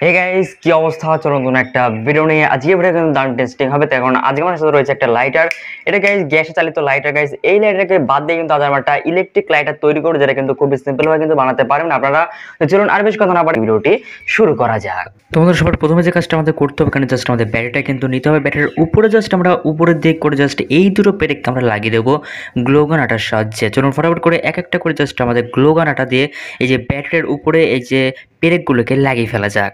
Hey guys, কি অবস্থা? চলুন নতুন একটা ভিডিও নিয়ে আজকে ভিডিও কিন্তু দারুণ টেস্টিং হবে। তাই কারণ আজকে আমার সাথে রয়েছে একটা লাইটার। এটা গাইস গ্যাসে চালিত লাইটার। গাইস এই লাইটারকে বাদ দিয়ে কিন্তু আজ আমরা একটা ইলেকট্রিক লাইটার তৈরি করব, যেটা কিন্তু খুব সিম্পল ভাবে কিন্তু বানাতে পারবেন আপনারা। তো চলুন আর বেশি কথা না বাড়িয়ে ভিডিওটি শুরু করা যাক। তোমাদের সবার প্রথমে যে কাজটা আমাদের করতে হবে, এখানে জাস্ট আমাদের ব্যাটারিটা কিন্তু নিতে হবে। ব্যাটারির উপরে জাস্ট আমরা উপরের দিক করে জাস্ট এই দুটো পেরেককে আমরা লাগিয়ে দেবো গ্লোগান আটার সাহায্যে। চলুন ফটাফট করে এক একটা করে জাস্ট আমাদের গ্লোগান আটা দিয়ে এই যে ব্যাটারির উপরে এই যে পেরেকগুলোকে লাগিয়ে ফেলা যাক।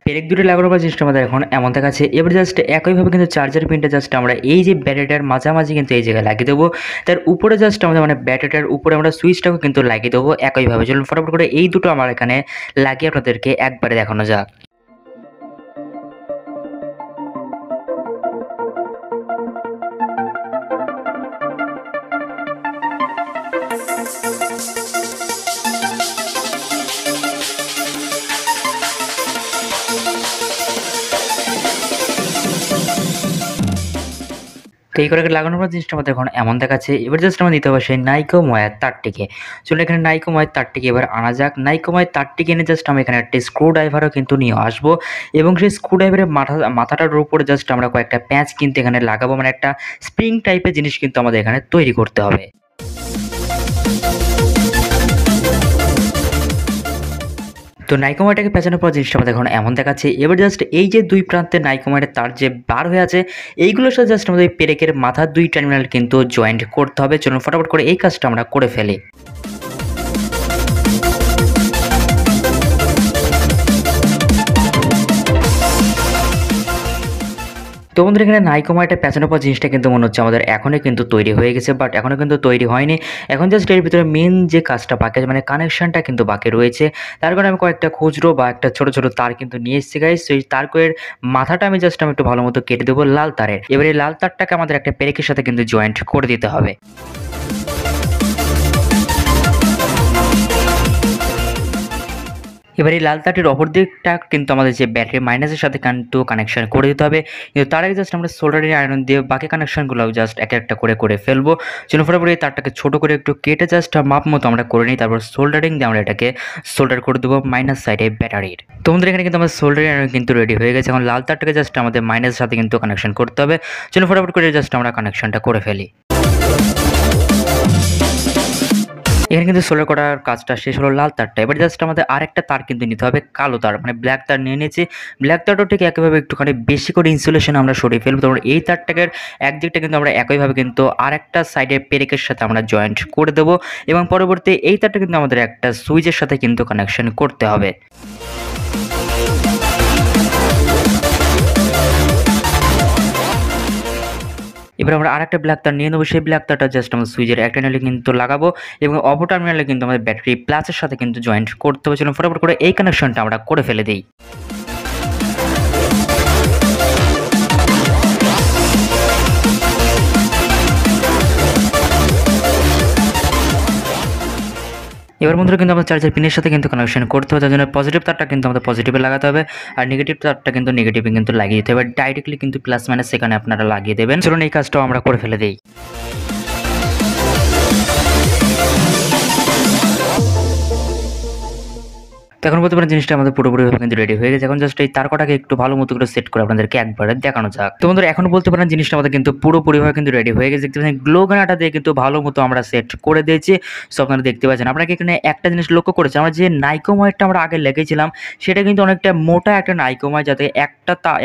পেরেক দুটো লাগানোর পর জিনিসটা আমাদের এখন এমন দেখাচ্ছে। এবার জাস্ট একইভাবে কিন্তু চার্জার পিনটা জাস্ট আমরা এই যে ব্যাটারিটার মাঝামাঝি কিন্তু এই জায়গায় লাগিয়ে দেবো। তার উপরে জাস্ট আমাদের ব্যাটারিটার উপরে আমরা সুইচটাকে কিন্তু লাগিয়ে দেবো একইভাবে। চলুন ফটাফট করে এই দুটো আমার এখানে লাগিয়ে আপনাদেরকে একবারে দেখানো যাক। তো এই করে লাগানোর পর জিনিসটা আমাদের এখন এমন দেখাচ্ছে। এবার জাস্ট আমরা নিতে হবে সেই নাইকো ময়ার তারটিকে। চলুন এখানে নাইকো ময়ের তারটিকে এবার আনা যাক। নাইকো ময়ের তারটিকে এনে জাস্ট আমরা এখানে একটা স্ক্রু ড্রাইভারও কিন্তু নিয়ে আসবো, এবং সেই স্ক্রু ড্রাইভারের মাথাটার উপরে জাস্ট আমরা কয়েকটা প্যাঁচ কিন্তু এখানে লাগাবো, মানে একটা স্প্রিং টাইপের জিনিস কিন্তু আমাদের এখানে তৈরি করতে হবে। তো নাইকোমারটাকে পেঁচানোর পর জিনিসটা আমাদের এখন এমন দেখাচ্ছে। এবার জাস্ট এই যে দুই প্রান্তে নাইকোমারের তার যে বার হয়ে আছে, এইগুলোর সাথে জাস্ট আমাদের পেরেকের মাথার দুই টার্মিনাল কিন্তু জয়েন্ট করতে হবে। চলুন ফটাফট করে এই কাজটা আমরা করে ফেলি। তো বন্ধুরা, এখানে নাইকোমারটা পেঁচানোর পর জিনিসটা কিন্তু মনে হচ্ছে আমাদের এখনই কিন্তু তৈরি হয়ে গেছে, বাট এখনও কিন্তু তৈরি হয়নি। এখন জাস্ট এর ভিতরে মেন যে কাজটা বাকি আছে, মানে কানেকশনটা কিন্তু বাকি রয়েছে। তার কারণে আমি কয়েকটা খুচরো বা একটা ছোট ছোট তার কিন্তু নিয়ে এসেছি গাইস। সেই তারের মাথাটা আমি একটু ভালো মতো কেটে দেবো লাল তারের। এবারে লাল তারটাকে আমাদের একটা পেরেকের সাথে কিন্তু জয়েন্ট করে দিতে হবে। এবার এই লাল তারটির অপর দিকটা কিন্তু আমাদের যে ব্যাটারি মাইনাসের সাথে কিন্তু কানেকশন করে দিতে হবে। কিন্তু তার আগে জাস্ট আমরা সোল্ডারিং আয়রন দিয়ে বাকি কানেকশনগুলো জাস্ট এক একটা করে ফেলবো। জন্য ফটাফট এই তারটাকে ছোট করে একটু কেটে জাস্ট মাপ মতো আমরা করে নিই। তারপর সোল্ডারিং দিয়ে আমরা এটাকে সোল্ডার করে দেবো মাইনাস সাইডে ব্যাটারির। তোমাদের এখানে কিন্তু আমাদের সোল্ডারিং আয়রন কিন্তু রেডি হয়ে গেছে। এখন লাল তারটাকে জাস্ট আমাদের মাইনাসের সাথে কিন্তু কানেকশন করতে হবে। জন্য ফটাফট করে জাস্ট আমরা কানেকশনটা করে ফেলি। এখানে কিন্তু সোল্ডার করার কাজটা শেষ হলো লাল তারটা। এবার জাস্ট আমাদের আরেকটা তার কিন্তু নিতে হবে কালো তার, মানে ব্ল্যাক তার নিয়ে নিয়েছি। ব্ল্যাক তারটাও ঠিক একইভাবে একটুখানি বেশি করে ইনসুলেশন আমরা সরিয়ে ফেলবো। তারপর এই তারটাকে একদিকটা কিন্তু আমরা একইভাবে কিন্তু আরেকটা সাইডের পেরেকের সাথে আমরা জয়েন্ট করে দেবো, এবং পরবর্তী এই তারটা কিন্তু আমাদের একটা সুইচের সাথে কিন্তু কানেকশন করতে হবে। এবার আমরা আরেকটা ব্ল্যাক তার নিয়ে নেবো। সেই ব্ল্যাক তারটা জাস্ট আমরা সুইচের একটা টার্মিনালে কিন্তু লাগাবো, এবং অপর টার্মিনালে কিন্তু আমাদের ব্যাটারি প্লাসের সাথে কিন্তু জয়েন্ট করতে হবে। চলুন ফটাফট করে এই কানেকশনটা আমরা করে ফেলে দিই। এবার বন্ধুরা কিন্তু আমাদের চার্জার পিনের সাথে কিন্তু কানেকশন করতে হবে। তার জন্য পজিটিভ তারটা কিন্তু আমাদের পজিটিভে লাগাতে হবে, আর নেগেটিভ তারটা কিন্তু নেগেটিভে কিন্তু লাগিয়ে দিতে হবে। ডাইরেক্টলি কিন্তু প্লাস মাইনাস সেখানে আপনারা লাগিয়ে দেবেন। চলুন এই কাজটাও আমরা করে ফেলে দিই। এখন বলতে পারেন জিনিসটা আমাদের পুরোপুরিভাবে কিন্তু রেডি হয়ে গেছে। এখন জাস্ট এই তারকাটাকে একটু ভালো মতো করে সেট করে আপনাদেরকে একবারে দেখানো যাক। তো বন্ধুরা, এখন বলতে পারেন জিনিসটা আমাদের কিন্তু পুরোপুরিভাবে কিন্তু রেডি হয়ে গেছে। দেখতে পাচ্ছেন গ্লো গানাটা দিয়ে কিন্তু ভালো মতো আমরা সেট করে দিয়েছি। সো আপনারা দেখতে পাচ্ছেন। আপনাকে এখানে একটা জিনিস লক্ষ্য করেছি, আমরা যে নাইকোময়েরটা আমরা আগে লেগেছিলাম সেটা কিন্তু অনেকটা মোটা একটা নাইকোময়, যাতে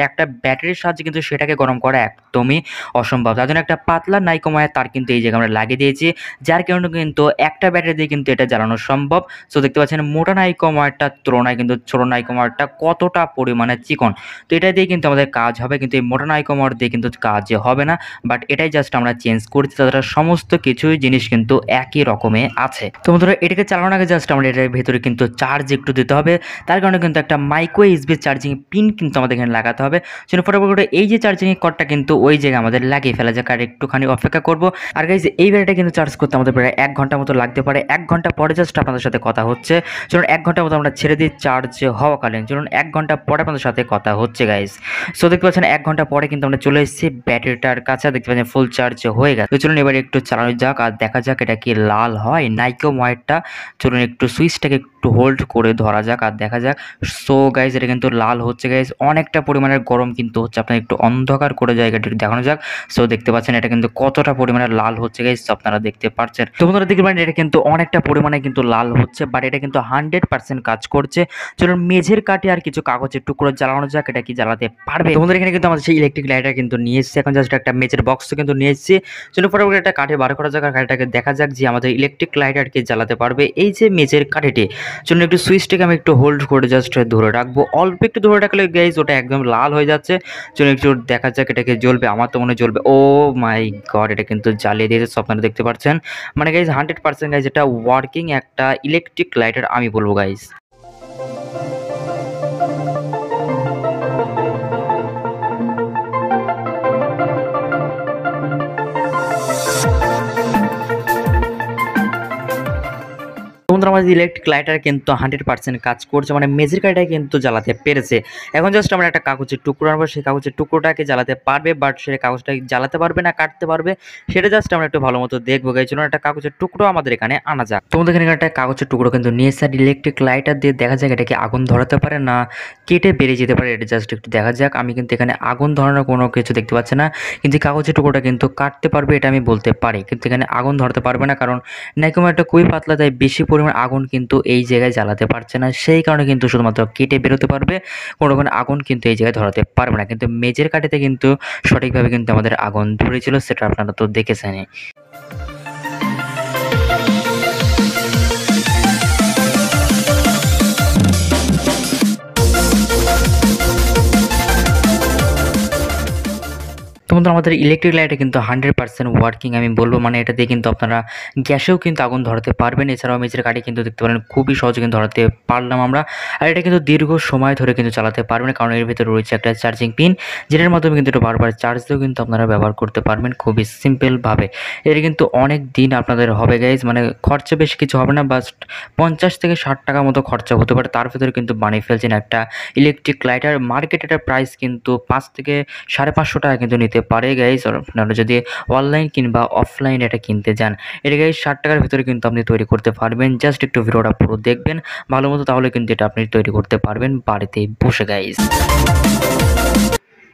একটা ব্যাটারির সাহায্যে কিন্তু সেটাকে গরম করা একদমই অসম্ভব। তার জন্য একটা পাতলা নাইকোময়ের তার কিন্তু এই জায়গায় আমরা লাগিয়ে দিয়েছি, যার কারণে কিন্তু একটা ব্যাটারি দিয়ে কিন্তু এটা জ্বালানো সম্ভব। সো দেখতে পাচ্ছেন মোটা নাইকোময়েরটা তুলনায় কিন্তু ছোট নাইকোমারটা কতটা পরিমাণে চিকন। তো এটা দিয়ে কিন্তু আমাদের কাজ হবে, কিন্তু এই মোটা নাইকোমার দিয়ে কিন্তু কাজ হবে না। বাট এটাই জাস্ট আমরা চেঞ্জ করছি, তাছাড়া সমস্ত কিছুই জিনিস কিন্তু একই রকমে আছে। তো বন্ধুরা, এটাকে চালানোর আগে জাস্ট আমরা এটার ভেতরে কিন্তু চার্জ একটু দিতে হবে। তার কারণে কিন্তু একটা মাইক্রো ইউএসবি চার্জিং পিন কিন্তু আমাদের এখানে লাগাতে হবে। সেটা ফটাফট করে এই যে চার্জিং কর্ডটা কিন্তু ওই জায়গায় আমাদের লাগিয়ে ফেলা যাক, আর একটুখানি অপেক্ষা করবো। আর গাইজ এই ব্যাটারিটা কিন্তু চার্জ করতে আমাদের প্রায় 1 ঘন্টা মতো লাগতে পারে। 1 ঘন্টা পরে জাস্ট আপনাদের সাথে কথা হচ্ছে। চলুন 1 ঘন্টার মতো আমরা আমরা ছেড়ে দিই চার্জ হওয়াকালীন। চলুন 1 ঘন্টা পরে আপনাদের সাথে কথা হচ্ছে গাইস। সো দেখতে পাচ্ছেন 1 ঘন্টা পরে কিন্তু আমরা চলে এসেছি ব্যাটারিটার কাছে, দেখতে পাচ্ছেন ফুল চার্জ হয়ে গেছে। তো চলুন এবার একটু চালানো যাক আর দেখা যাক এটা কি লাল হয় নাকি হোয়াইটটা। চলুন একটু সুইচটাকে একটু হোল্ড করে ধরা যাক আর দেখা যাক। সো গাইস এটা কিন্তু লাল হচ্ছে গাইস, অনেকটা পরিমাণের গরম কিন্তু হচ্ছে, আপনার একটু অন্ধকার করে জায়গাটি দেখানো যাক। সো দেখতে পাচ্ছেন এটা কিন্তু কতটা পরিমাণে লাল হচ্ছে গাইস, আপনারা দেখতে পাচ্ছেন। তো বন্ধুরা দেখতে পারেন এটা কিন্তু অনেকটা পরিমাণে কিন্তু লাল হচ্ছে, বাট এটা কিন্তু 100% কাজ করছে। চলুন মেঝের কাঠে আর কিছু কাগজের টুকরো জ্বালানো যাক, এটা কি জ্বালাতে পারবে। তো বন্ধুরা এখানে কিন্তু আমাদের সেই ইলেকট্রিক লাইটার কিন্তু নিয়ে এসেছি, এখন জাস্ট একটা মেঝের বক্স কিন্তু নিয়ে এসেছি। চলুন ফটাফট একটা কাঠে বার করা যাক আর কাঠটাকে দেখা যাক যে আমাদের ইলেকট্রিক লাইটার কি জ্বালাতে পারবে এই যে মেঝের কাঠিটি। চলুন একটু সুইচটাকে আমি একটু হোল্ড করে জাস্ট ধরে রাখবো, অল্প একটু ধরে রাখলে গাইস ওটা একদম লাল হয়ে যাচ্ছে। চলুন একটু দেখা যাক এটাকে জ্বলবে, আমার তো মনে হয় জ্বলবে। ও মাই গড, এটা কিন্তু জ্বালিয়ে দিয়েছে, আপনারা দেখতে পাচ্ছেন। মানে গাইস 100% গাইস এটা ওয়ার্কিং একটা ইলেকট্রিক লাইটার আমি বলবো গাইস। বন্ধুরা আমাদের ইলেকট্রিক লাইটার কিন্তু 100% কাজ করছে, মানে মেঝের কাঠিটা কিন্তু জ্বালাতে পেরেছে। এখন জাস্ট আমরা একটা কাগজের টুকরো আনবো, সেই কাগজের টুকরোটাকে জ্বালাতে পারবে, বাট সে কাগজটাকে জ্বালাতে পারবে না কাটতে পারবে সেটা জাস্ট আমরা একটু ভালো মতো দেখবো গাইস। চলুন একটা কাগজের টুকরো আমাদের এখানে আনা যাক। তোমাদের এখানে একটা কাগজের টুকরো কিন্তু নিয়ে এসে ইলেকট্রিক লাইটার দিয়ে দেখা যাক এটা কি আগুন ধরাতে পারে না কেটে বেরিয়ে যেতে পারে, এটা জাস্ট একটু দেখা যাক। আমি কিন্তু এখানে আগুন ধরানোর কোনো কিছু দেখতে পাচ্ছি না, কিন্তু কাগজের টুকরোটা কিন্তু কাটতে পারবে এটা আমি বলতে পারি, কিন্তু এখানে আগুন ধরাতে পারবে না, কারণ নাইকোমা একটা খুবই পাতলা, তাই বেশি পরিমাণ আগুন কিন্তু এই জায়গায় জ্বালাতে পারছে না, সেই কারণে কিন্তু শুধুমাত্র কেটে বেরোতে পারবে, কোনো আগুন কিন্তু এই জায়গায় ধরাতে পারবে না। কিন্তু মেঝের কাঠিতে কিন্তু সঠিকভাবে কিন্তু আমাদের আগুন ধরেছিল, সেটা আপনারা তো দেখেছেনই। তো বন্ধুরা আমাদের ইলেকট্রিক লাইটে কিন্তু 100% ওয়ার্কিং আমি বলবো, মানে এটা দিয়ে কিন্তু আপনারা গ্যাসেও কিন্তু আগুন ধরাতে পারবেন, এছাড়াও মেঝের কাঠে কিন্তু দেখতে পারেন খুবই সহজে কিন্তু ধরাতে পারলাম আমরা। আর এটা কিন্তু দীর্ঘ সময় ধরে কিন্তু চালাতে পারবেন, কারণ এর ভিতরে রয়েছে একটা চার্জিং পিন, যেটার মাধ্যমে কিন্তু এটা বারবার চার্জ দিয়েও কিন্তু আপনারা ব্যবহার করতে পারবেন খুবই সিম্পলভাবে। এটা কিন্তু অনেক দিন আপনাদের হবে গাইজ, মানে খরচা বেশি কিছু হবে না, বাস 50 থেকে 60 টাকা মতো খরচা হতে পারে, তার ভিতরে কিন্তু বানিয়ে ফেলছেন একটা ইলেকট্রিক লাইটার। মার্কেটে এটার প্রাইস কিন্তু 5 থেকে 550 টাকা কিন্তু নিতে পারে গাইস, আপনারা যদি অনলাইন কিংবা অফলাইন এটা কিনতে যান। এটা গাইস 60 টাকার ভিতরে কিন্তু আপনি তৈরি করতে পারবেন, জাস্ট একটু ভিডিওটা পুরো দেখবেন ভালো মতো, তাহলে কিন্তু এটা আপনি তৈরি করতে পারবেন বাড়িতে বসে গাইস।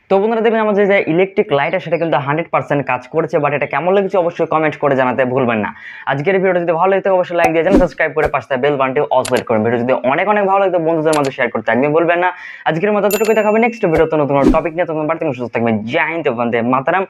তো বন্ধুরা দেখবেন আমাদের যে ইলেকট্রিক লাইটার সেটা কিন্তু 100% কাজ করেছে, বাট এটা কেমন লেগেছে অবশ্যই কমেন্ট করে জানাতে ভুলবেন না। আজকের ভিডিওটা যদি ভালো লাগে অবশ্যই লাইক দিয়ে যান, সাবস্ক্রাইব করে পাশে বেল বাটনটি অল সেট করুন। ভিডিও যদি অনেক ভালো লাগে বন্ধুদের মধ্যে শেয়ার করতে একদম ভুলবেন না। আজকের মতো এতটুকুই, দেখা হবে নেক্সট ভিডিওতে নতুন টপিক নিয়ে, তখন বাড়তি সুস্থ থাকবেন। জয় হিন্দ, বন্দে মাতরম।